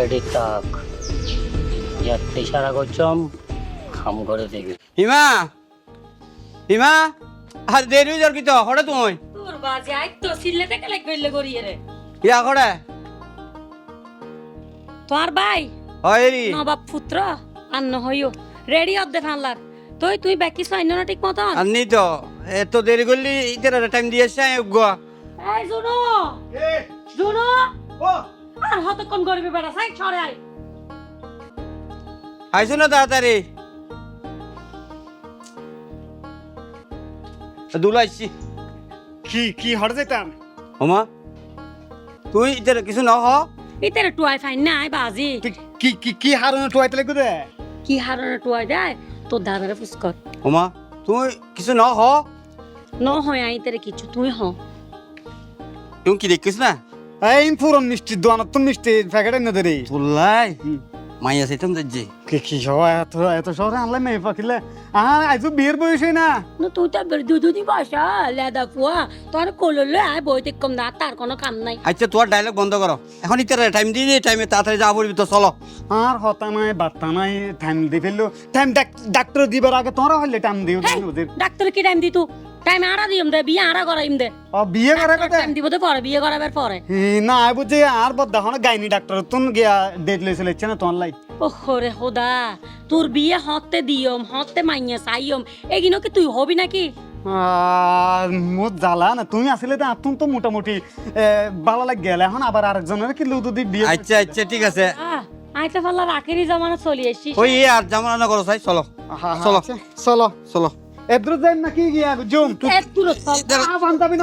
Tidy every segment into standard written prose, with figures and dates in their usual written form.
Ready থাক যাতে ইশারা করছম খাম করে দেখবি হিমা হিমা আর দেরি হয়ে যার কি তো হঠাৎ তুই তোর বাজে আই তো সিল্লে থেকে লাগ গইলে গড়িয়ে রে ইয়া করে তোর ভাই হয়রি নবাব পুত্র আন্ন হইও রেডি অফ দে ফানলার তুই বাকি সাইন না ঠিক মতন আননি তো এত দেরি করলি ইতার টাইম দিয়েছে গো এই জুনো জুনো আর হতক্ষণ করবি বেটা সাইড ছড়ে আই আইসো না তাড়াতাড়ি দুলা আইছি কি কি হড় যাইতাম হোমা তুই ইতার কিছু ন হ ইতেরে টুয়াই ফাইন না আই বাজি কি কি কি হারনে টুয়াইতে লাগবে রে কি হারনে টুয়াই দেয় তোর দাদারে ফুসকর হোমা তুই কিছু ন হ ন হয় আই তেরে কিছু তুই হ তুই কি দেখিস না এই পুরন মিষ্টি দোয়ানত তো মিষ্টি প্যাকেট এনে দে রে তুলাই মাইয়া সেতাম যাচ্ছে কি কি হওয়া এত শহরে আনলে মেয়ে পাখিলে আইজু বিয়ের বয়সই না না তুই তো দুদি বাসা লেদা ফুয়া তোর কোললে আয় বইতে কম না তার কোনো কাম নাই আচ্ছা তোর ডায়লগ বন্ধ করো এখন ইতার টাইম দিয়ে দিই টাইমে তাড়াতাড়ি যা পড়বি তো চলো আর হতা নাই বার্তা নাই টাইম দি ফেললো টাইম ডাক্তার দিবার আগে তোরা হইলে টাইম দিও ওদের ডাক্তার কি টাইম দিতু টাইম আড়া দিম দে বিয়ে আড়া করাইম দে ও বিয়ে করে কথা টাইম দিব তো পরে বিয়ে করাবার পরে না আই বুঝে আর বদ্দা হন গাইনি ডাক্তার তুন গিয়া ডেট লইছে লেছে না তোর লাই ওরে খোদা তোর বিয়ে হতে দিয়ম হতে মাইয়া চাইয়ম এগিনো কি তুই হবি নাকি মোট জ্বালা না তুমি আসলে তো আতুন তো মোটামুটি ভালো লাগ গেলে এখন আবার আরেকজনের কি লুদুদি বিয়ে আচ্ছা আচ্ছা ঠিক আছে আইতে পারলা রাখেরই জমানা চলি এসছিস ওই আর জামানা না করো চাই চলো চলো চলো চলো এদ্রু যাই নাকি গিয়া জুম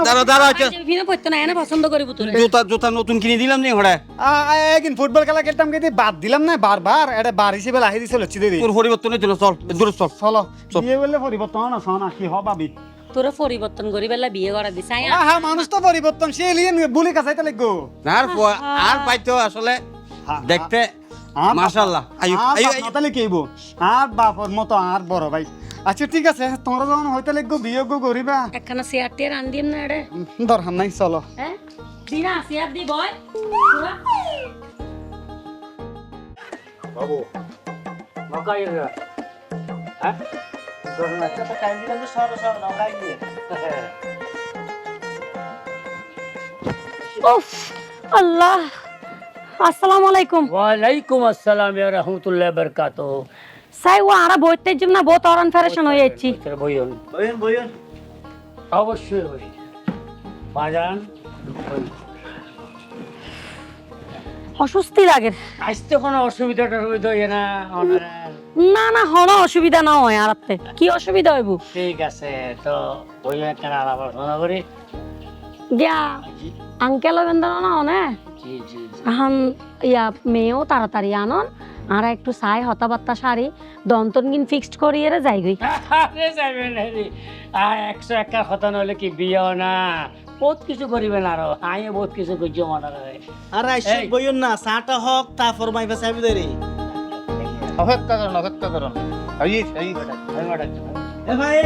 দাঁড়া দাঁড়া আচ্ছা ভিনো পড়তো না এনে পছন্দ করিব তোরে জুতা জুতা নতুন কিনে দিলাম নি হড়া একদিন ফুটবল খেলা খেলতাম কিন্তু বাদ দিলাম না বারবার এটা বার হিসেবে লাহি দিছে লচ্ছি দেরি তোর পরিবর্তন হয়েছিল চল দূরে চল চলো বিয়ে বললে পরিবর্তন না শোনা কি হ ভাবি তোরে পরিবর্তন করি বেলা বিয়ে করা দিছ আই হ্যাঁ মানুষ তো পরিবর্তনশীল বুলি কাছাইতে লাগবো আর পাইতো আসলে দেখতে মাশাআল্লাহ আয়ু আয়ু তাহলে কি হইব আর বাপর মতো আর বড় ভাই আচ্ছা ঠিক আছে তোমরা যখন হইতে লাগবো বিয়ে গো করিবা একখানা চেয়ার টেয়ার আন দিম না রে দরকার নাই চলো হ্যাঁ দিনা চেয়ার দি বয় বাবু নকাই রে হ্যাঁ তোর না তো টাইম দিলাম তো সর সর নকাই দিয়ে উফ আল্লাহ আসসালামু আলাইকুম ওয়ালাইকুম আসসালাম ওয়া রাহমাতুল্লাহি ওয়া বারাকাতুহু সাই ও আরা বইতে জিম না বহুত অরন ফেরেশন হয়ে যাচ্ছি বইন বইন বইন অবশ্যই বই বাজান অস্বস্তি লাগে আসতে কোনো অসুবিধাটা হইতো না না না হন অসুবিধা না হয় আরাতে কি অসুবিধা হইব ঠিক আছে তো বই একটা আলাপ আলোচনা করি দিয়া আঙ্কেল বেন্দন না অনে জি জি এখন ইয়া মেয়েও তাড়াতাড়ি আনন আর একটু চাই হতাবার্তা সারি দন্তন গিন ফিক্সড করিয়ে যাই গই আরে যাবেন রে 101 কথা নলে কি বিয়ে না বহুত কিছু করিবেন আরো আইয়ে বহুত কিছু কইছো মনে হয় আর আইসো বইন না চাটা হক তারপর মাইবা চাইবি দেরি অপেক্ষা করুন এ ভাই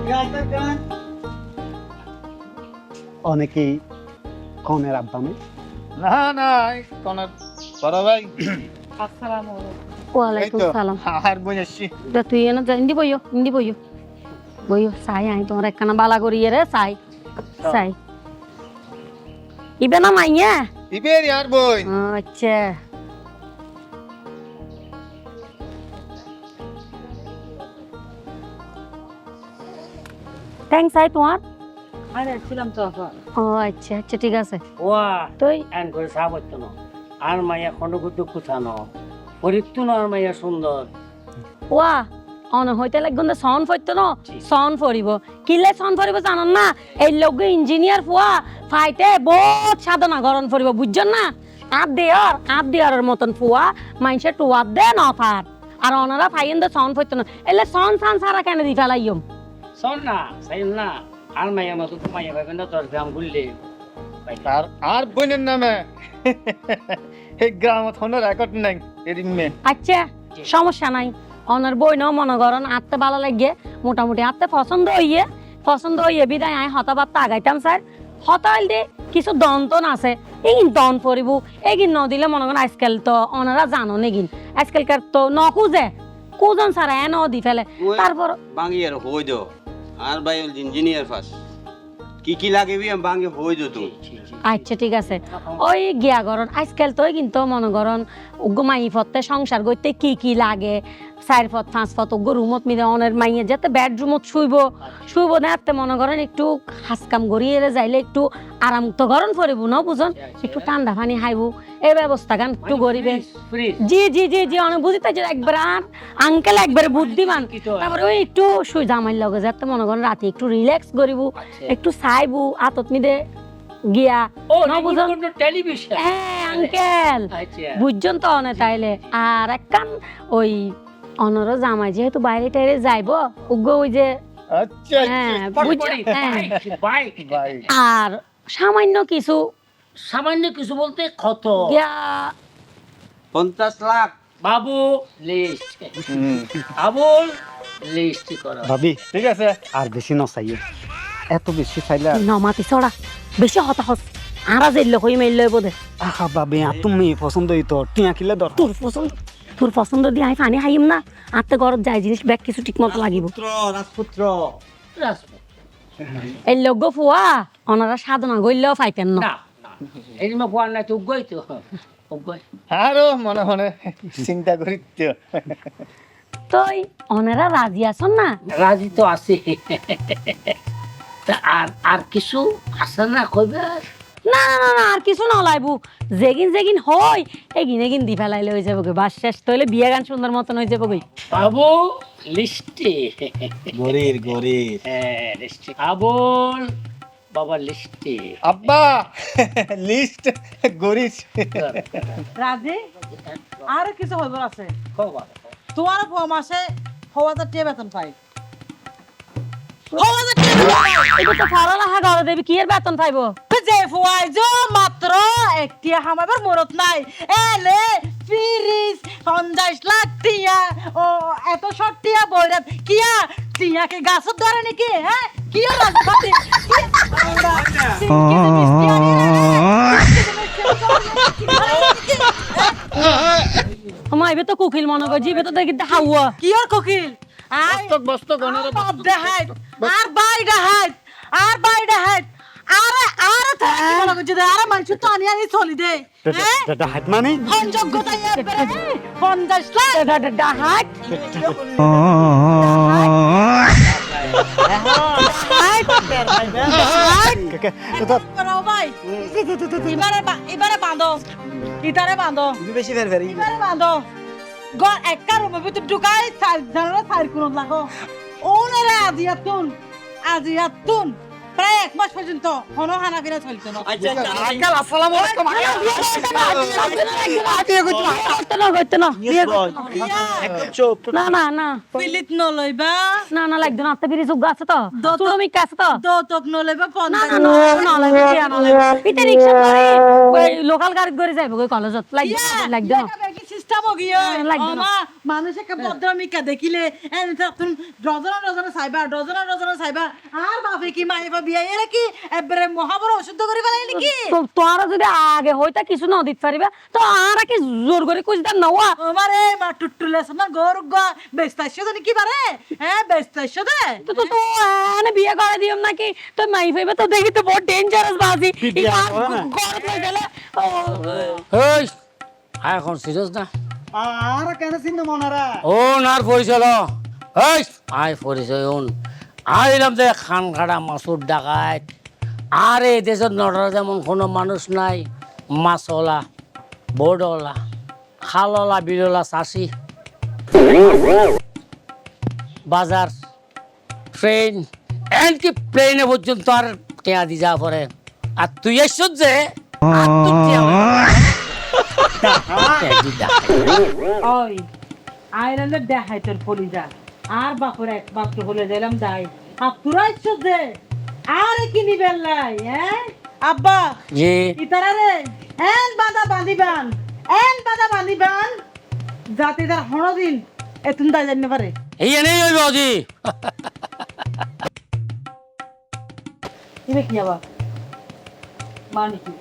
গাইতা গান অনেকেই কনের আব্বামে না না কোনের বড় ভাই আসসালামু আলাইকুম ওয়া আলাইকুম সালাম আর বই আসছি দা তুই এনে ইন্দি বইও বইও চাই আই তোমার একখানা বালা করিয়ে রে চাই চাই ইবে না মাইয়া ইবের यार বই আচ্ছা থ্যাঙ্কস আই তোমার আরে ছিলাম তো ও আচ্ছা আচ্ছা ঠিক আছে ওয়া তুই এন করে সাবত না আর মাইয়া খন্ডকুদ্দু কুছানো পরিত্তু না আর মাইয়া সুন্দর ওয়া অন হইতে লাগবে না সন ফইতো না সন ফরিব কিলে সন ফরিব জানান না এই লোক ইঞ্জিনিয়ার ফুয়া ফাইতে বহুত সাধনা গরন ফরিব বুঝছেন না আপ দেয়ার মতন ফুয়া মাইনসে টুয়াত দে না ফার আর ওনারা ফাইন দে সন ফইতো না এলে সন সান সারা কেন দি ফেলাইম শোন না সাইন না আর মাইয়া মতো তো মাইয়া ভাবেন না তোর গ্রাম গুললে আর আর বইনের নামে এই গ্রাম থন রেকর্ড নাই এদিন মে আচ্ছা সমস্যা নাই অনার বই ন মনে করেন আত্মে ভালো লাগে মোটামুটি আত্মে পছন্দ হইয়ে বিদায় আয় হতাবার্তা আগাইতাম স্যার হতাইল দে কিছু দন্তন আছে এইগিন দন পরিব এইগিন নদিলে মনে করেন আজকাল তো ওনারা জানো নেগিন আজকালকার তো নখুজে কুজন সারা এ নদি ফেলে তারপর বাঙ্গি আর হই দো আর ভাই ইঞ্জিনিয়ার ফাস কি লাগবে আমি বাঙ্গি হই দো তুমি আচ্ছা ঠিক আছে ওই গিয়া গরন আজকাল তো কিন্তু মনে করেন মাই ফতে সংসার করতে কি লাগে 4 ফুট 5 ফুট রুমত মিলে অনের মাইয়ে যেতে বেডরুমত শুইব না এতে মনে করেন একটু হাসকাম গড়িয়ে যাইলে একটু আরাম তো গরম করিব না বুঝুন একটু ঠান্ডা পানি খাইব এই ব্যবস্থা গান একটু গরিবে জি অনেক বুঝিতে যে একবার আর আঙ্কেল একবার বুদ্ধিমান তারপরে ওই একটু শুই জামাইর লগে যাতে মনে করেন রাতে একটু রিল্যাক্স করিব একটু চাইব আতত মিদে গিয়া না বুঝুন টেলিভিশন হ্যাঁ আঙ্কেল বুঝছেন তো অনে তাইলে আর একখান ওই অনর জামাই যেহেতু বাইরে টাইরে যাইব উগ্র ওই যে আচ্ছা হ্যাঁ বুঝছেন হ্যাঁ বাইক ভাই আর সামান্য কিছু সামান্য কিছু বলতে কত গিয়া 50 লাখ বাবু লিস্ট আবুল লিস্ট করো ভাবি ঠিক আছে আর বেশি নচাইয়ে এত বেশি চাইলে নমাতি চড়া বেশি হতাহত আরা যেল হই মেল লই বোধে আহা ভাবি আর তুমি পছন্দ হইতো টিয়া কিলে দর তোর পছন্দ দিয়ে আই পানি খাইম না আত্তে ঘরত যায় জিনিস ব্যাগ কিছু ঠিক মতো লাগিব রাজপুত্র এই লগ্য ফুয়া অনারা সাধনা গইলেও পাইতেন না না এই মা কোয়ার না তো গই তো গই আরো মনে মনে চিন্তা করি তো তুই অনারা রাজি আছন না রাজি তো আছে তা আর কিছু আছে না কইবে না আর কিছু না লাইবু যেগিন হই এগিন দি ফেলাইলে হয়ে যাবো বাস শেষ তইলে বিয়া গান সুন্দর মতন হয়ে যাবো বাবু লিস্টে গরির হ্যাঁ লিস্টে আবুল বাবা লিস্টে আব্বা লিস্ট গরিস রাজি আর কিছু হইব আছে খবর তোমার মাসে 6000 টাকা বেতন পাই 6000 টাকা এটা তো ফারা লাহা ঘরে দেবি কি এর বেতন পাইবো যে ফুয়াই যে মাত্র একটিয়া হামাবার মরত নাই এলে ফিরিস 50 লাখ টিয়া ও এত শর্ট টিয়া বইরা কিয়া টিয়া কে গাছত ধরে নাকি হ্যাঁ কিয়া রাজবাতি আমাইবে তো কুকিল মনে কর জিবে তো দেখি হাওয়া কিয়র কোকিল আই বস্ত গনের বাপ দেহাই আর বাই দেহাই আরে তো কি বলা গো যে আরে মানুষ তো আনি চলি দে হ্যাঁ হাত মানে যোগ্যতা এবারে 50 লাখ ডাহাট করো ভাই এবারে বাঁধো ইতারে বাঁধো বেশি ফের এবারে বাঁধো গর একটা রুমে ভিতর ঢুকাই সার কোন লাগো ওনারে আজিয়াতুন প্রায় 1 মাস পর্যন্ত কোনো হানা ফিরা চলতো না আঙ্কেল আসসালামু আলাইকুম না পিলিত নলইবা না লাগতো না আত্মা বিরি যোগ্য আছে তো শ্রমিক আছে তো দতক নলইবা না 50 না লাগবে এটা রিকশা করে লোকাল গাড়ি করে যাইব কই কলেজত লাগবে কি সিস্টেম হো গিয়া লাগবে না। মানুষে কে ভদ্রমিকা দেখিলে এনে তুমি ডজন সাইবা আর বাপে কি মাইবা বিয়া এরা কি এবারে মহাবড় অশুদ্ধ করে ফেলাই নাকি তো তোরা যদি আগে হইতা কিছু না দিতে পারিবা তো আর কি জোর করে কুছ দাম নাওয়া আমারে মা টুটুলে সমান গর গা বেস্তাইছো জানি কি বারে হ্যাঁ বেস্তাইছো দে তো এনে বিয়ে করে দিম নাকি তো মাই ভাইবে তো দেখি তো বহুত ডেঞ্জারাস বাজি ঘর লই গেলে এই এখন সিরিয়াস না আর কেন চিন্তা মনারা ও নার পরিচয় এই আয় পরিচয় ওন আইলাম যে খান খাড়া মাসুর ডাকাত আর এই দেশের নটরা যেমন কোনো মানুষ নাই মাছওয়ালা বোর্ডওয়ালা খালওয়ালা বিলওয়ালা চাষি বাজার ট্রেন এমনকি প্লেনে পর্যন্ত আর টেয়া দি যা পরে আর তুই এসছ যে আর তোর টেয়া ওই আইরনে দেখাই তোর পলিজা আর বাপর এক বাপটো বলে দিলাম যাই আর তোরা ইচ্ছো দে আর কি নিবেন লাই হ্যাঁ আব্বা জি ইতারা রে এন বাঁধা বাঁধিবান যাতে তার হনদিন এতুন দা জানতে পারে এই এনেই ওই বাজি দিবে কি আবার মানে কি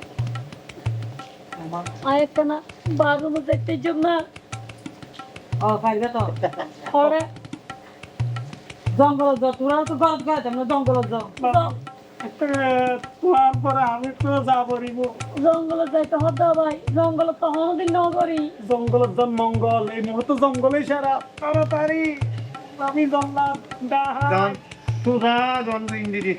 আর একটা না বাথরুমে দেখতে যাব না ও পাইবে তো পরে জঙ্গল যাও তোরা তো গরজ করে আমরা জঙ্গল যাও তোমার পরে আমি তো যাবরিব জঙ্গলে যাইতে হতো ভাই জঙ্গলে তো হনদিন ন করি জঙ্গলের জন মঙ্গল এই মুহূর্তে জঙ্গলে সারা তাড়াতাড়ি আমি জঙ্গলাম জন তোরা জন ইন্দিরি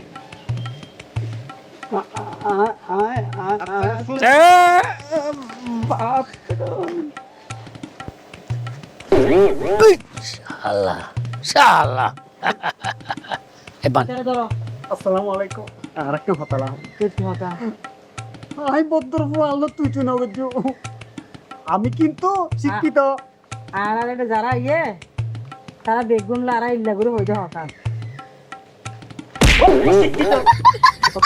শালা শালা এবার ছেড়ে ধরো আসসালামু আলাইকুম আর একটা কথা কি কথা আই বদ্দর আল্লাহ তুই তুই না বুঝছো আমি কিন্তু শিক্ষিত আর এটা যারা তারা বেগুন লারা ইল্লা করে হইতে হঠাৎ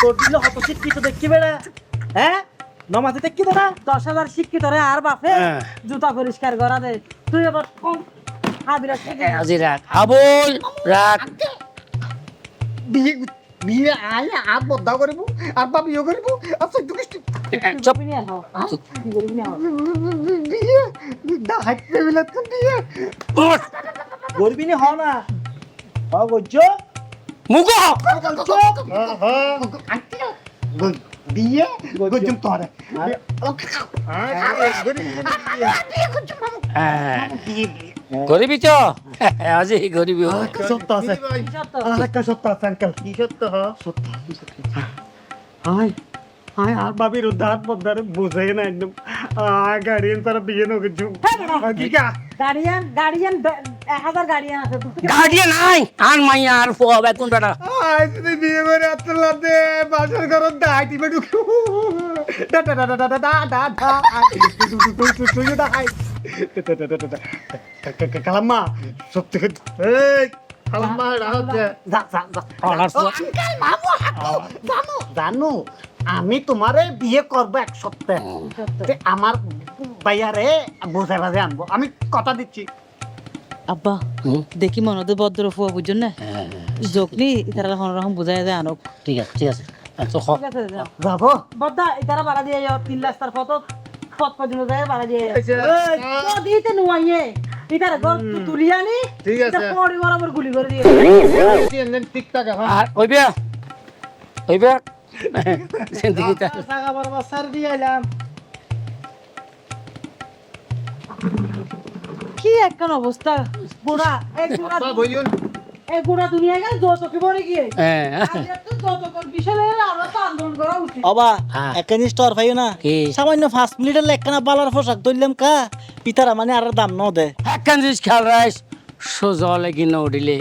তোর দিল হত শিক্ষিত দেখি বেড়া হ্যাঁ নমাজে দেখি তো না 10,000 শিক্ষিত রে আর বাপে হ্যাঁ। জুতা পরিষ্কার করা দে তুই আবার কম হাবিরা আজি রাখ আবুল রাখ বিয়ে বিয়ে আয় আর বদ্ধা করিব আর বা বিয়ে করিব আর সহ্য কৃষ্টি চুপ নিয়ে হও কি করবি না বিয়ে ডাকতে বিলে তো বিয়ে গরিবি নি হ না হ গজ্জ মুখ বিয়ে গজম তোরে গরিবি তো আজি গরিবি সত্য আছে আর একটা সত্য আছে আঙ্কেল কি সত্য হ হাই হাই আর বাবির উদ্ধার পদ্ধার বুঝাই না একদম গাড়িয়ান তারা বিয়ে নগে জুম কি কা গার্ডিয়ান 1000 গার্ডিয়ান আছে গাড়িয়ে নাই আর মাইয়া আর ফোয়া বেতন বেটা আই যদি বিয়ে করে আতলা দে বাজার ঘর দাইতি বেডু দা দা দা দা দা দা দা তুই দা হাই কালাম্মা সত্যি এই খালাম্মা রাহতে যা যা যা আঙ্কেল মামু হাকু জানো আমি তোমারে বিয়ে করব এক সপ্তাহে তে আমার ভাইয়ারে বোঝাই বাজে আনবো আমি কথা দিচ্ছি আব্বা দেখি মনতে ভদ্র ফুয়া বুঝছেন না জকনি তারা হনরকম বুঝাই যায় আনক ঠিক আছে ঠিক আছে তো হ ঠিক আছে যাও যাবো বদ্দা ইতারা বাড়া দিয়ে যাও 3 রাস্তার পথ পর্যন্ত যায় বাড়া দিয়ে তো দিতে নুয়াইয়ে ইতারা ঘর তুলিয়ানি ঠিক আছে। পড়ি বরাবর গুলি করে দিয়ে টিকটাক হ্যাঁ আর ওইবে জিন্দিগিটা টাকা বরবার সার দিয়ে আইলাম কি একখান অবস্থা বুড়া বইয়ুন এই বুড়া দুনিয়া গেলে যৌতুকে পড়ে গিয়ে হ্যাঁ আজ একটু যৌতুকের বিষয় আমরা তো আন্দোলন করা উচিত অবা হ্যাঁ। একখানি স্টোর পাইও না কি? সামান্য 5 মিনিটের একখানা বালার পোশাক ধরলাম কা পিতারা মানে আর দাম ন দে একখান জিনিস খেয়াল রাইস সোজলে কিনে উঠিলে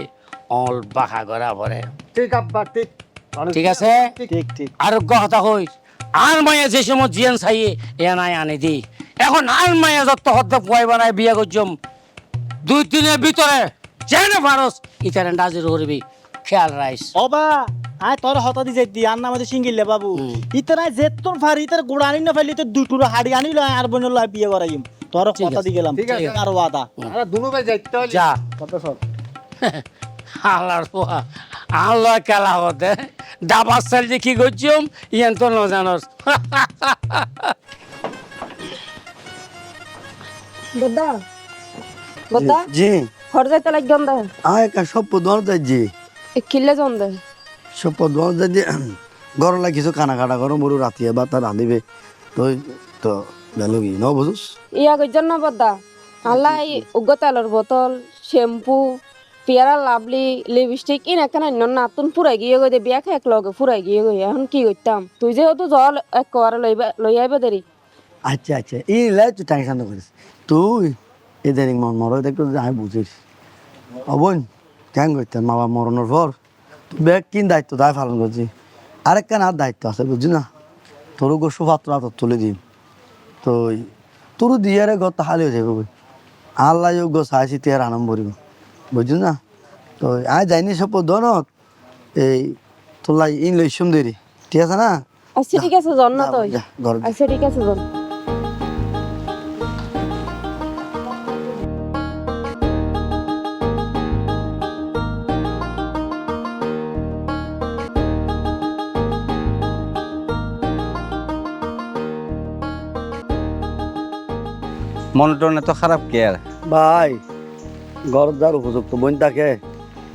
অল বাঁকা করা পরে ঠিক আব্বা ঠিক ঠিক আছে ঠিক ঠিক আর কথা কই আর মাইয়া যে সময় জিয়ান চাইয়ে এ নাই আনি দি এখন আর মাইয়া যত হদ্দ পয় বানায় বিয়ে করছম 2 দিনের ভিতরে জেনে পারস ইতারে নাজির করবি খেয়াল রাইস অবা আয় তোর হতা দি যাই দি আর নাম আছে সিঙ্গিলে বাবু ইতারা যেতন ফারি ইতার গোড়া আনি না ফাইলি তো দুটুরো হাড়ি আনিল আর বনল বিয়ে করাইম তোর ঠিক কথা আছে, দি গেলাম ঠিক আছে। আর ওয়াদা আমরা দুনো ভাই যাইতে হইলে যা কত সব আল্লাহর পোয়া আল্লাহ খেলা হতে ডাবার চাল যে কি করছম ইয়ান তো ন জানস বদ্দা বদ্দা জি হর যাইতে লাগন দে আয় কা সব পদর যাই এ কিল্লে জন দে সব পদর যাই গরম লাগিছো খানা খাটা করো মোর রাতিয়া বা তার রাঁধিবে তুই তো গেলো কি ন বুঝুস ইয়া গজন না বদ্দা আল্লাহ উগ্র তেলের বোতল শ্যাম্পু পেয়ারা লাভলি লিপস্টিক ইন একখানা নাতুন ফুরাই গিয়ে গই দে বিয়া খেয়ে এক লগে ফুরাই গিয়ে গই এখন কি করতাম তুই যেহেতু জল এক কোয়ারে লই আইবে দেরি আচ্ছা আচ্ছা এই লাই তুই টেনশন করিস তুই এদের মন মরো দেখো যাই বুঝিস অবন কেন করতেন মা বাবা মরণের পর তুই ব্যাগ কিন দায়িত্ব দায় পালন করছি আরেকখান আর দায়িত্ব আছে বুঝলি না তোর গোসু পাত্র হাতত তুলে দিন তো তোর দিয়ে ঘর হালি হয়ে যাবে আল্লাহ যোগ্য চাইছি তুই আর আনন্দ করিব বুঝলি না তো আয় যাইনি সব দনত এই তোলাই ইন লইসম দেরি ঠিক আছে না আচ্ছা ঠিক আছে জন না তুই যা, ঘরে যা। আচ্ছা ঠিক আছে জন মনটা এত খারাপ কে আর ভাই ঘর যার উপযুক্ত বোন থাকে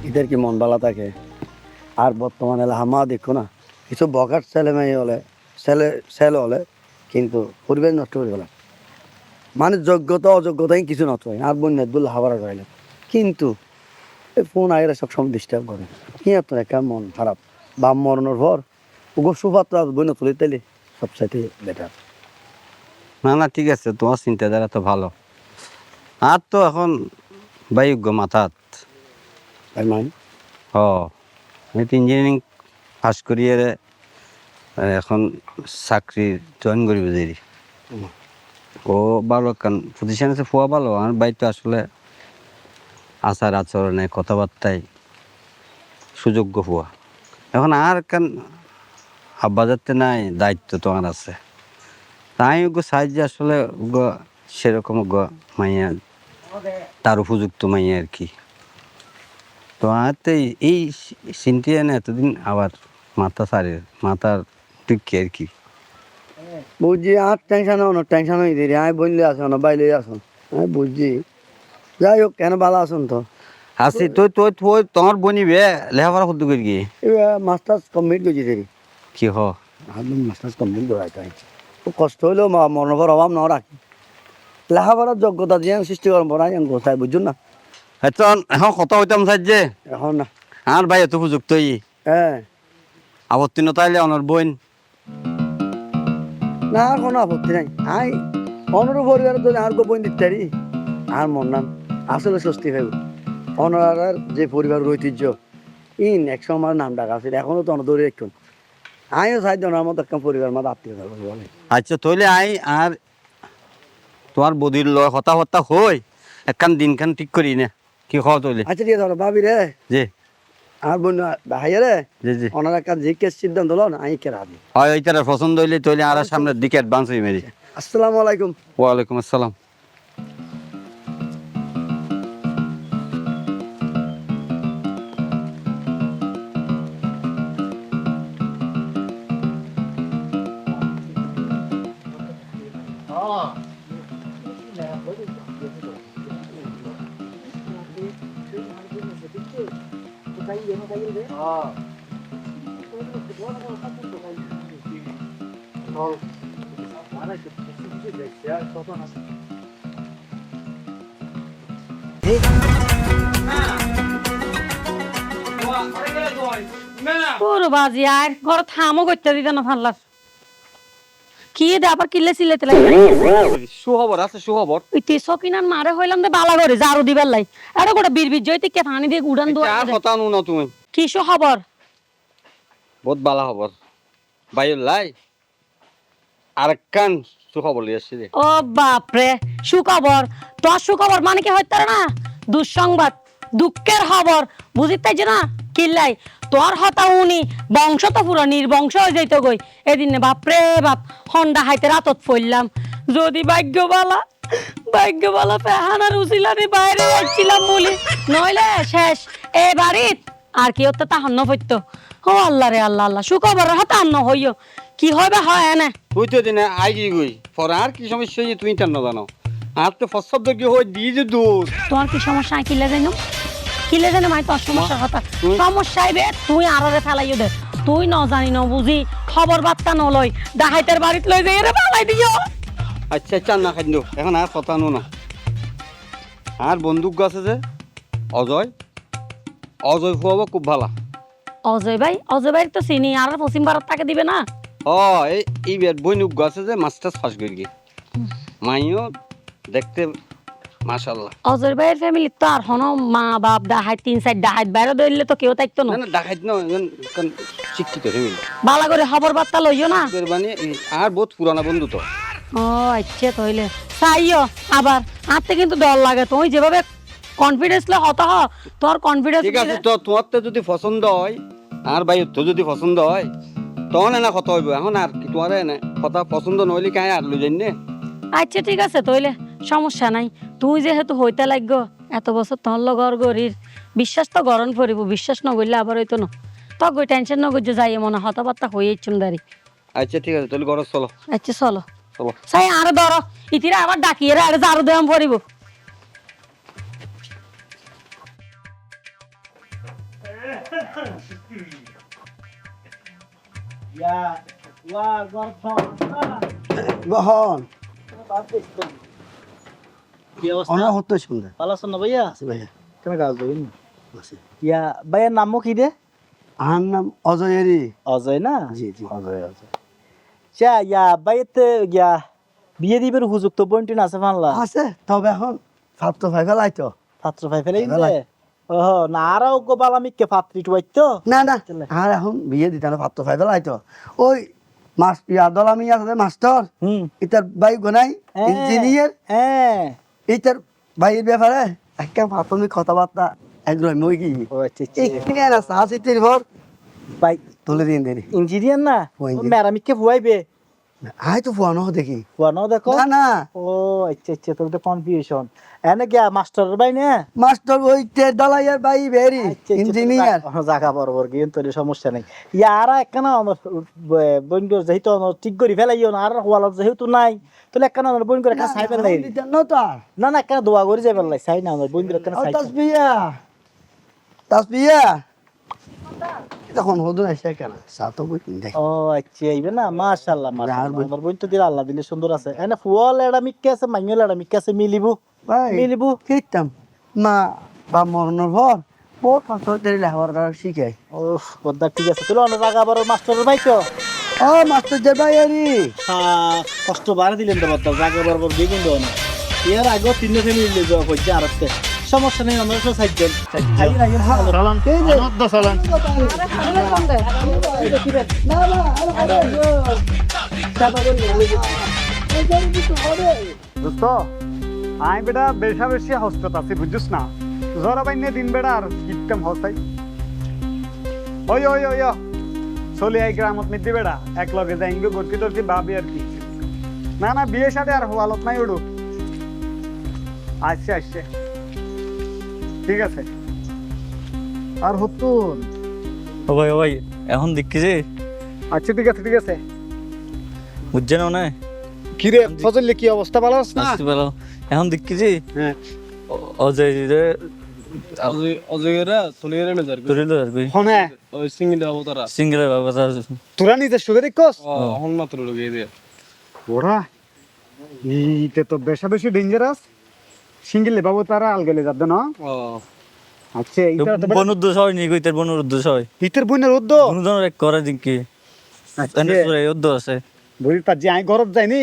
এদের কি মন ভালো থাকে। আর বর্তমানে হামা দেখো না কিছু বকার ছেলে মেয়ে হলে ছেলে হলে কিন্তু পরিবেশ নষ্ট করে গেলাম, মানে যোগ্যতা অযোগ্যতাই কিছু নষ্ট হয় আর বোন নেটগুলো হাওয়ার গাইলে, কিন্তু এই ফোন আগে সবসময় ডিস্টার্ব করে কি আপনার একটা মন খারাপ বা মরণের পর ওগো সুপাত্র বোন তুলে তাইলে সবসাইতে বেটার। না না ঠিক আছে, তোমার চিন্তাধারা তো ভালো। আর তো এখন বায়োগ্য মাথাত তাই মানে আমি তো ইঞ্জিনিয়ারিং পাস করিয়ে এখন চাকরি জয়েন করিব দেরি। ও ভালো কারণ প্রতিষ্ঠান আছে ফুয়া ভালো, আমার বাড়িতে আসলে আচার আচরণে কথাবার্তায় সুযোগ্য ফুয়া। এখন আর কান আব্বা যাতে নাই দায়িত্ব তোমার আছে, তাই ওগো সাহায্য আসলে ওগো সেরকম ওগো মাইয়া তার উপযুক্ত মাইয়া আর কি। তো আতে এই চিন্তা না এতদিন আবার মাথার টুকি আর কি। বুঝছি আর টেনশন হনো টেনশন হয়ে দিদি আমি বললে আসো না বাইলে আসুন আমি বুঝছি। যাই হোক কেন ভালো আসুন তো আসি তুই তোমার বনিবে লেখাপড়া করতে করি কি এবার মাস্টার্স কমপ্লিট করছি দেরি কি হ আমি মাস্টার্স কমপ্লিট করাইতে হয়েছে খুব কষ্ট হইলেও মনোভর অভাব না রাখি লেখাপড়ার যোগ্যতা দিয়ে সৃষ্টি করার পর আমি গোসাই বুঝুন না এখন এখন কথা হইতাম সাহায্যে এখন না আর ভাই এত উপযুক্ত হ্যাঁ আপত্তি নতাইলে অনর বোন না আর কোনো আপত্তি নাই আই অনুরূপ পরিবারের জন্য আর গোপন দিতে পারি আর মন নাম আসলে স্বস্তি পাইব। অনার যে পরিবারের ঐতিহ্য ইন একসময় আমার নাম ডাকা আছে এখনো তো অনেক দৌড়ে রাখুন আমিও সাহায্য ওনার মতো একটা পরিবার মতো আত্মীয় থাকবো বলে। আচ্ছা তইলে আই আর তোমার বদির লয় কথাবার্তা হই একখান দিনখান ঠিক করি না কি খাওয়া তইলে। আচ্ছা ঠিক আছে ভাবি রে জি আর বোন ভাইয়া রে জি জি ওনার একটা যে কেস সিদ্ধান্ত হলো না আমি কে রাজি। হয় ওইটার পছন্দ হইলে তইলে আর সামনের দিকে অ্যাডভান্স হই মেরি। আসসালামু আলাইকুম। ওয়ালাইকুম আসসালাম। পুরো বাজি আর ঘর থামো করতে দিতে না ফাল্লার কি দে আবার কিল্লে সিলেতে লাগে সুখবর আছে সুখবর। ওই তে সকিনার মারে হইলাম দে বালা করে জারু দিবার লাই আরে গোটা বীর জয়তে কে পানি দিয়ে উড়ান দোয়া আর কথা নু না তুমি কি খবর বহুত ভালো খবর বাইর লাই আরেকখান সুখবর লিয়ে আসছি রে। ও বাপরে সুখবর তোর সুখবর মানে কি হইতে না দুঃসংবাদ দুঃখের খবর বুঝিতে যে না কিল্লাই তোর হতা উনি বংশ তো পুরো নির্বংশ হয়ে যাইতো গই এদিন বাপরে বাপ হন্ডা হাইতে রাতত ফইলাম যদি ভাগ্যবালা পেহানার উসিলারে বাইরে যাচ্ছিলাম বলি নইলে শেষ এ বাড়িত আর কি হতো তাহান্ন হইতো ও আল্লাহ রে আল্লাহ আল্লাহ সুখবর হতান্ন হইও কি হবে হয় না তুই তো দিনে আইগি গই পর আর কি সমস্যা হয়েছে তুই তার না জানো আর তো ফসব কি হই দিয়ে যে দূর তোমার কি সমস্যা কিলে জানো কিলে জানো মাই তোর সমস্যার কথা সমস্যা আইবে তুই আরারে ফেলাইও দে তুই ন জানি ন বুঝি খবর বার্তা নলই ডাহাইতের বাড়িত লই যাই রে ফেলাই দিও আচ্ছা আচ্ছা না খাদ্য এখন আর কথা নো না আর বন্দুক আছে যে অজয় ফুয়াবো খুব ভালো। অজয় ভাই তো চিনি আর পশ্চিম ভারত তাকে দিবে না ও এই বৈনুক আছে যে মাস্টার্স পাস করি গিয়ে মাইও দেখতে মাশাআল্লাহ। অজয় ভাইয়ের ফ্যামিলি তো আর হন মা বাপ ডাহাই 3-4 ডাহাই বাইরে দইলে তো কেউ তাইতো না না ডাকাইত না শিক্ষিত ফ্যামিলি বালা করে খবর বার্তা লইও না মানে আর বহুত পুরানা বন্ধু তো। ও আচ্ছা তাইলে চাইও আবার আতে কিন্তু ডর লাগে তুই যেভাবে কনফিডেন্স লে হতা হ তোর কনফিডেন্স ঠিক আছে তো তোমার তো যদি পছন্দ হয় আর ভাই তো যদি পছন্দ হয় তখন না কথা হইব এখন আর কি তোমার না কথা পছন্দ নইলে কাই আর লই যাই না। আচ্ছা ঠিক আছে তাইলে সমস্যা নাই তুই যেহেতু হইতে লাগগো এত বছর তোর লগর গরির বিশ্বাস তো গরম পড়িব বিশ্বাস ন গইলে আবার হইতো না তো গই টেনশন ন গই যাই মনে হতাবার্তা হইয়েছুম দাঁড়ি। আচ্ছা ঠিক আছে তাহলে ঘরে চলো। আচ্ছা চলো। চলো সাই আরে ধরো ইতিরা আবার ডাকিয়ে রে আরে জারু দেম পড়িব বহন কি অবস্থা অনেক হতো সুন্দর ভালো আছেন না ভাইয়া আছে ভাইয়া কেন কাজ দেবেন আছে ইয়া ভাইয়ের নামও কি দে আমার নাম অজয়েরি অজয় না জি জি অজয় অজয় চা ইয়া ভাইয়েতে ইয়া বিয়ে দিবের হুজুক তো বন্টি না আছে মানলা আছে তবে এখন ছাত্র ভাই ফেলাই তো ছাত্র ভাই ফেলে ফেলাই। ওহো না আরও গোপাল আমি কে পাত্রী টুয়াইতো না না আর এখন বিয়ে দিতে না ছাত্র ভাই ফেলাই তো ওই মাস ইয়াদল আমি আছে মাস্টার ইতার ভাই গোনাই ইঞ্জিনিয়ার হ্যাঁ ইতার ভাইয়ের ব্যাপারে একটা প্রাথমিক কথাবার্তা একদম মই কি ও আচ্ছা আচ্ছা এখানে না সাহসিতির ভর ভাই তুলে দিন দেরি ইঞ্জিনিয়ার না ও engineer। মেরামিককে ফুয়াইবে আই তো ফুয়ানো দেখি ফুয়ানো দেখো না না ও আচ্ছা আচ্ছা তোর তো কনফিউশন এনে গিয়া মাস্টার ভাই না মাস্টার ওই টের দালাইয়ার ভাই বেরি আচ্ছা, আচ্ছা, ইঞ্জিনিয়ার জায়গা বরাবর গিয়ে তোর সমস্যা নেই ইয়ারা একখানা আমার বন্ধু যেহেতু আমার ঠিক করে ফেলাইও না আর ওয়ালত যেহেতু নাই তাহলে একখানা আমার বন্ধু করে কাছে সাইবেল নাই না না একখানা দোয়া করে যাবেন লাই চাই না আমার বন্ধু একখানা সাইবেল তাসবিয়া তখন হদু না সে কেন সাতো বই দেখ ও আচ্ছা এইবে না মাশাআল্লাহ আর বই- আমার বই তো দিলে আল্লাহ দিলে সুন্দর আছে এনে ফুল এডা মিক্কে আছে মাইঙ্গল এডা মিক্কে আছে মিলিবু ভাই মিলিবু কিতাম মা বা মরনের ভর বহুত কষ্ট দেরি লাহর শিখাই ওফ বদ্দা ঠিক আছে তুলো না জায়গা বড় মাস্টারের ভাই তো ও মাস্টার যে ভাই আরি হ্যাঁ কষ্ট বাড়া দিলেন তো বদ্দা জায়গা বরাবর দিয়ে কিন্তু না এর আগে তিন ফ্যামিলি যাওয়া করছে আর একটা সমস্যা নেই আমরা তো সাইকেল সালাম অনদ্য সালাম দোস্ত আই বেটা বেশা বেশি হস্পিটাল আছি বুঝছিস না জরা বাইনে দিন বেটা আর কিপটাম হস্তাই ওই ওই ওই চলে আই গ্রামত মিদ্দি বেটা এক লগে যাইঙ্গে গর্তি টর্তি ভাবি আর কি না না বিয়ে সাথে আর হওয়ালত নাই ওড়ু আসছে আসছে ঠিক আছে আর হতুন ও ভাই এখন দেখছি যে আচ্ছা ঠিক আছে ঠিক আছে বুঝছেন না কিরে ফজলে কি অবস্থা ভালো আছে না আসতে পারো এখন দেখছি যে হ্যাঁ অজয় যে অজয়েরা চলিয়ে না যাবে তুলিল আর কি হনে ওই সিঙ্গিল হবো তারা সিঙ্গেল বাবা তোরা নিজে সুখে দেখছস হন মাত্র লগে দিয়ে ওরা এইটা তো বেশা বেশি ডেঞ্জারাস সিঙ্গেলে বাবু তারা আলগেলে যাবে না আচ্ছা এইটা তো বনুর দোষ হয় নি কইতে বনুর দোষ হয় ইতের বইনের উদ্দ বনু ধর এক করে দিনকি এনে তোরে উদ্দ আছে বলি তার যে আই গরব যায়নি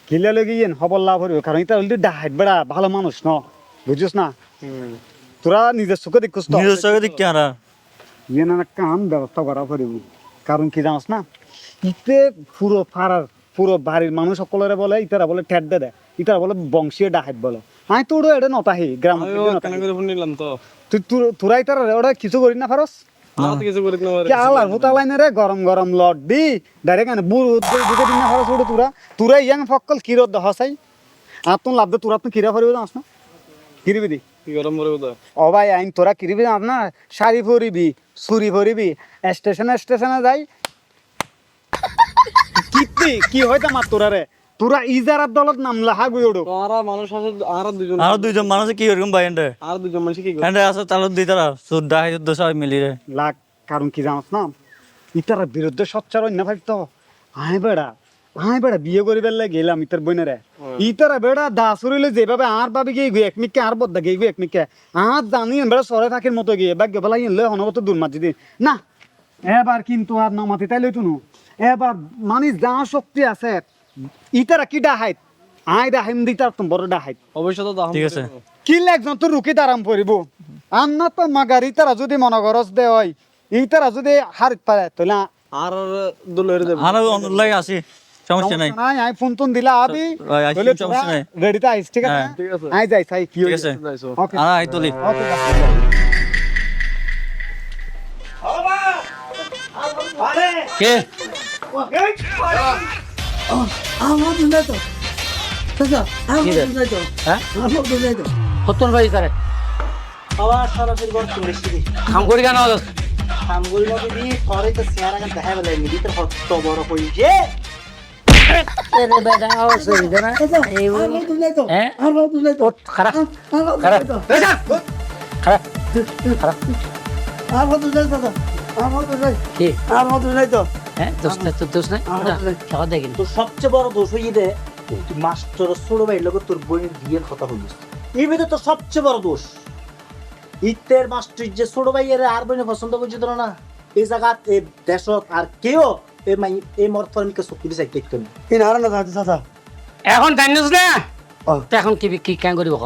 কিলা লগে ইয়েন খবর লাভ হইব কারণ এটা হলদি ডাহাইট বেড়া ভালো মানুষ ন বুঝছিস না তোরা নিজের সুখে দেখছস তো নিজের চোখে দেখি আর ইয়ে না কাম ব্যবস্থা করা পড়িব কারণ কি জানাস না ইতে পুরো পাড়ার পুরো বাড়ির মানুষ সকলের বলে ইতারা বলে ঠেট দে দেয় ইতারা বলে বংশীয় ডাহাইট বলে আই তোর এটা নতাহি গ্রাম কেন করে ফোন নিলাম তো তোরা ইতারা ওরা কিছু করি না পারস আমার তো কিছু করে দিতে পারে কি আলার হুতালাইনে রে গরম গরম লট দি ডাইরেক্ট আনে বুড় দুটো দিন না পারস ওটা তোরা ইয়াং ফক্কল কি রদ হসাই আর তুই লাভ দে তোরা তুই কিরা ফরিব জানাস না কিরিবি দি কি গরম করে বোধ ও ভাই আইন তোরা কিরিবি জানাস না শাড়ি ফরিবি চুরি ফরিবি স্টেশনে স্টেশনে যাই কি হয়তো মার তোরা রে তোরা ইজারার দলত নামলা হা গুই ওড়ো আর মানুষ আছে আর দুজন আর দুইজন মানুষ কি এরকম ভাই এন্ডে আর দুজন মানুষ কি করে এন্ডে আছে তালুর দি তারা সুদ্দা হাই দোষ হয় মিলি রে লাগ কারণ কি জানাস না ইতার বিরুদ্ধে সচ্চার অন্য ভাবতো আয় বেড়া বিয়ে করি বেলা গেলাম ইতার বইনেরে ইতারা বেড়া দাসুরিলে যেভাবে আর ভাবে গিয়ে গুই একমিকে আর বদ্দা গিয়ে গুই একমিকে আর জানি বেড়া সরে থাকের মতো গিয়ে ভাগ্য বেলা ইনলে হনগত দূর মাঝি দিন না এবার কিন্তু আর নমাতি তাই লইতো নো এবার মানে যা শক্তি আছে ইতারা কি ডাহাইত আয় ডাহাইম দিতার তো বড় ডাহাইত অবশ্যই তো দাম ঠিক আছে কি একজন তো রুকি দারাম পরিব আন্না তো মাগার ইতারা যদি মনগরজ দে হয় ইতারা যদি হারিত পারে তাহলে আর দুলের দেব আর অনলাইন আছে সমস্যা নাই আই ফোন টোন দিলা আবি ওই আইসি, সমস্যা নাই। রেডিতে আইস ঠিক আছে হ্যাঁ, ঠিক আছে। আই যাই সাই কি ঠিক হইছে আছে ওকে আর আই তুলি ওকে কে আমার দুন তো চাচা আমার কি রে? দুন তো হ্যাঁ আমার দুন তো হতন ভাই তারে আবার সরাসরি বড় চলেছি খাম করি কেন আমগুল মধ্যে দিয়ে পরে তো চেহারা দেখা বেলা মিলি তো হত বড় হইছে রে বেটা অসুবিধা না এই হ্যাঁ ওঠ, খারাপ খারাপ খারাপ খারাপ কি হ্যাঁ দোষ নাই তোর দোষ নাই খাওয়া দেখেন তোর সবচেয়ে বড় দোষ হইয়ে দে তুই মাস্টার ছোট ভাইয়ের লোক তোর বোনের বিয়ের কথা বলিস এই ভেতরে তোর সবচেয়ে বড় দোষ ইতের মাস্টার যে ছোট ভাইয়ের আর বোনে পছন্দ করছে তোর না এই জায়গা এই দেশত আর কেউ এই মর্থনিকে চকুরি চাইতে দেখতো না এখন জানিস না ও। তো এখন কি কেন করিব ক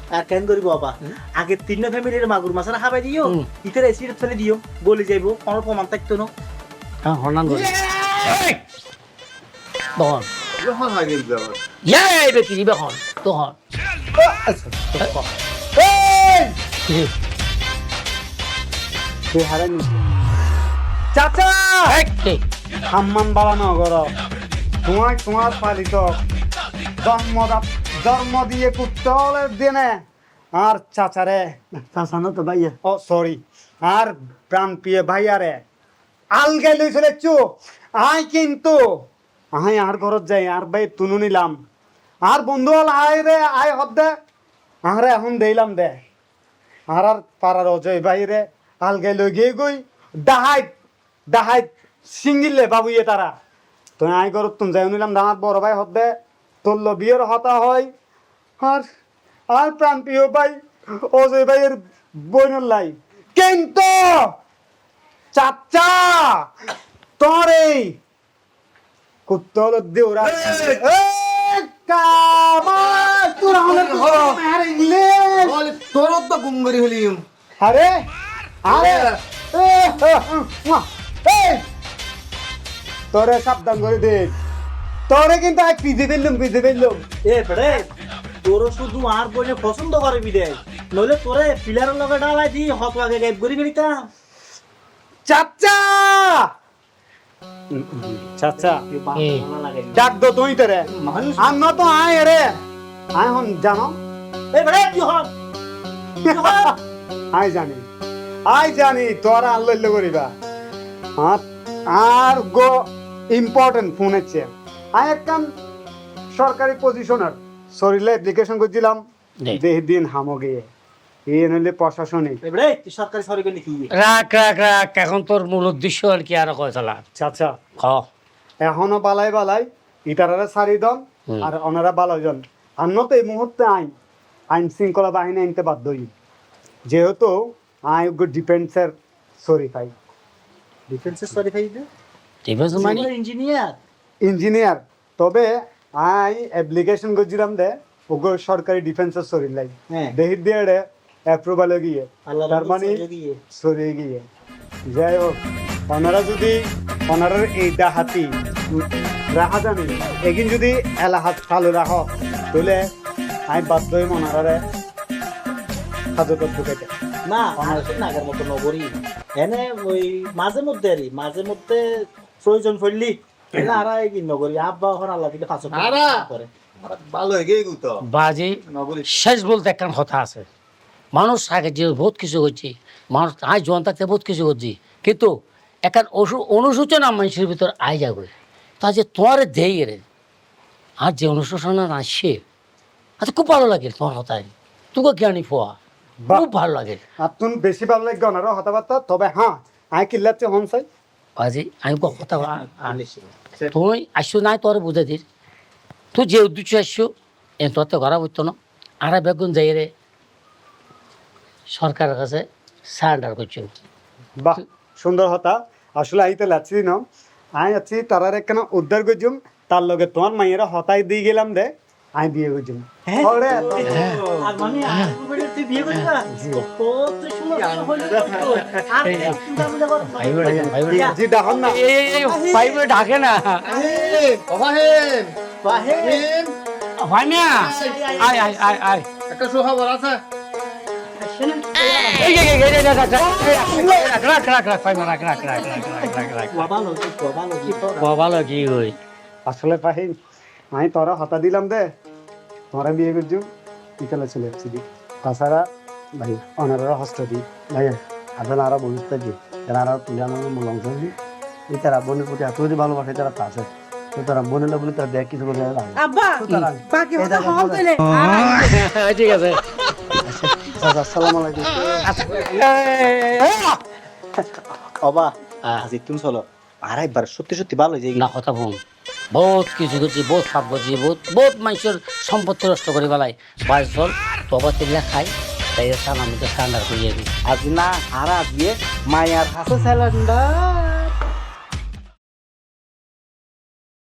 আর কেন করিব বাবা আগে তিন ফ্যামিলির মাগুর মাছ খাবাই দিও ইতের এসিড ফেলে দিও গলি যাইব কোনো প্রমাণ থাকতো না হর্নান করি বহন এই বেটি বহন তো হন তুই হারাই নিস চাচা এই সম্মান বাড়ানো গর তোমার পালিত জন্ম দিয়ে কুত্তলের দিনে আর চাচারে চাচানো তো ভাইয়া ও সরি আর প্রাণ প্রিয় ভাইয়ারে আলগে লই চলে চু আই কিন্তু আই আর ঘরত যাই আর ভাই তুনু নিলাম আর বন্ধু হল আয় রে আয় হদ দে আরে এখন দেইলাম দে আর পাড়ার অজয় ভাইরে আলগে লই গিয়ে গই ডাহাই সিঙ্গিলে বাবুয়ে তারা তো আই ঘরত তুন যাই নিলাম আমার বড় ভাই হদ দে তোর বিয়ের হতা হয় আর আর প্রাণ প্রিয় ভাই অজয় ভাইয়ের বোনের লাই কিন্তু চাচা তোর এই কুত্তল দেওরা তোর তো গুঙ্গরি হলি আরে আরে তোরে সাবধান করে দেখ তোরে কিন্তু এক পিজে ফেললুম এ বেড়ে তোর শুধু আর বোনে পছন্দ করবি দে নইলে তোরে পিলারের লগে ডালাই দি হত আগে গাইব করি গেলিতাম চাচা চাচা ডাক দো তুই তোরে আন্ন তো আয় রে আয় হন জানো এ বেড়ে কি হন আয় জানি তোরা আল্লাহ করিবা আর গো ইম্পর্টেন্ট ফোন হচ্ছে আয় একখান সরকারি পজিশনার সরিলে অ্যাপ্লিকেশন করছিলাম দিন হামো গিয়ে এই নইলে প্রশাসনিক এ বেড়ে তুই সরকারি সরি গেলি কি রাখ এখন তোর মূল উদ্দেশ্য আর কি আর কয় চালা চাচা খ এখনো বালাই ইতারারে সারি দন আর ওনারা বালাইজন আর তো এই মুহূর্তে আইন শৃঙ্খলা বাহিনী আনতে বাধ্য হই যেহেতু ডিফেন্সের সরি পাই ডিফেন্সের সরি ভাই দে ডিফেন্স মানে ইঞ্জিনিয়ার তবে আই অ্যাপ্লিকেশন করছিলাম দে ওগো সরকারি ডিফেন্সের সরি লাই হ্যাঁ। দেহি দিয়ে অ্যাপ্রুভাল গিয়ে আল্লাহ তার মানে সরি গিয়ে যাই হোক ওনারা যদি ওনারার এইটা হাতি রাখা জানি এগিন যদি এলাহাত চালু রাখ তাহলে আমি বাধ্য হই ওনারারে হাজতত ঢুকাইতে না মানুষের নাগের মতো নগরী এনে ওই মাঝে মধ্যে প্রয়োজন পড়লি না আর কি নগরী আব্বা এখন আল্লাহ দিলে পাঁচ করে ভালো হয়ে গেই তো বাজি শেষ বলতে একখান কথা আছে মানুষ আগে যে বহুত কিছু করছি মানুষ আজ জোয়ান থাকতে বহুত কিছু করছি কিন্তু একখান অনুশোচনা মানুষের ভিতর আই যাবে তা যে তোমার দেই রে আর যে অনুশোচনা আসছে আচ্ছা খুব ভালো লাগে তোমার কথায় তোকে জ্ঞানী ফোয়া খুব ভালো লাগে আর তুমি বেশি ভালো লাগবে ওনারা কথাবার্তা তবে হ্যাঁ আমি কিল্লাচ্ছে হন চাই বাজি আমি কথা তুই আসছো নাই তোর বুঝে দিস তুই যে উদ্দেশ্য আসছো এ তোর তো ঘরা বলতো না আর বেগুন যাই রে সরকারের কাছে সারেন্ডার করছো বাহ সুন্দর হতা আসলে আইতে লাগছি না আমি আছি তারার একখানা উদ্ধার করছুম তার লগে তোমার মাইয়েরা হতাই দিয়ে গেলাম দে আমি বিয়ে করছুম আর মানে তুই বিয়ে করবি না কত সুন্দর জি দেখুন না পাইবে ডাকে না ভাইমিয়া আয় আয় আয় আয় একটা সুখবর আছে ভালো কি হই আসলে পাহিন আমি তোরা হতা দিলাম দে তোরা বিয়ে করছুম বিকালে চলে যাচ্ছি দি তাছাড়া ভাই ওনারা হস্ত দি ভাই আপনারা আরো বুঝতে দি এরা তুলে আমার মূল অংশ দি এই তারা বোনের প্রতি এত যদি ভালোবাসে তারা তা আছে সুতরাং বোনের বলি তার দেখ কিছু করে আব্বা বাকি কথা হল দিলে ঠিক আছে আসসালামু আলাইকুম অবা আজি তুমি চলো আর একবার সত্যি সত্যি ভালো যে না কথা বল বহুত কিছু করছি বহুত পাপ করছি বহুত মানুষের সম্পত্তি নষ্ট করে বেলায় বাইশ চল বাবা তিল্লা খাই তাই আমি তো ঠান্ডার করিয়ে দিই আজি না আর আজকে মায়ার হাসে স্যালান্ডার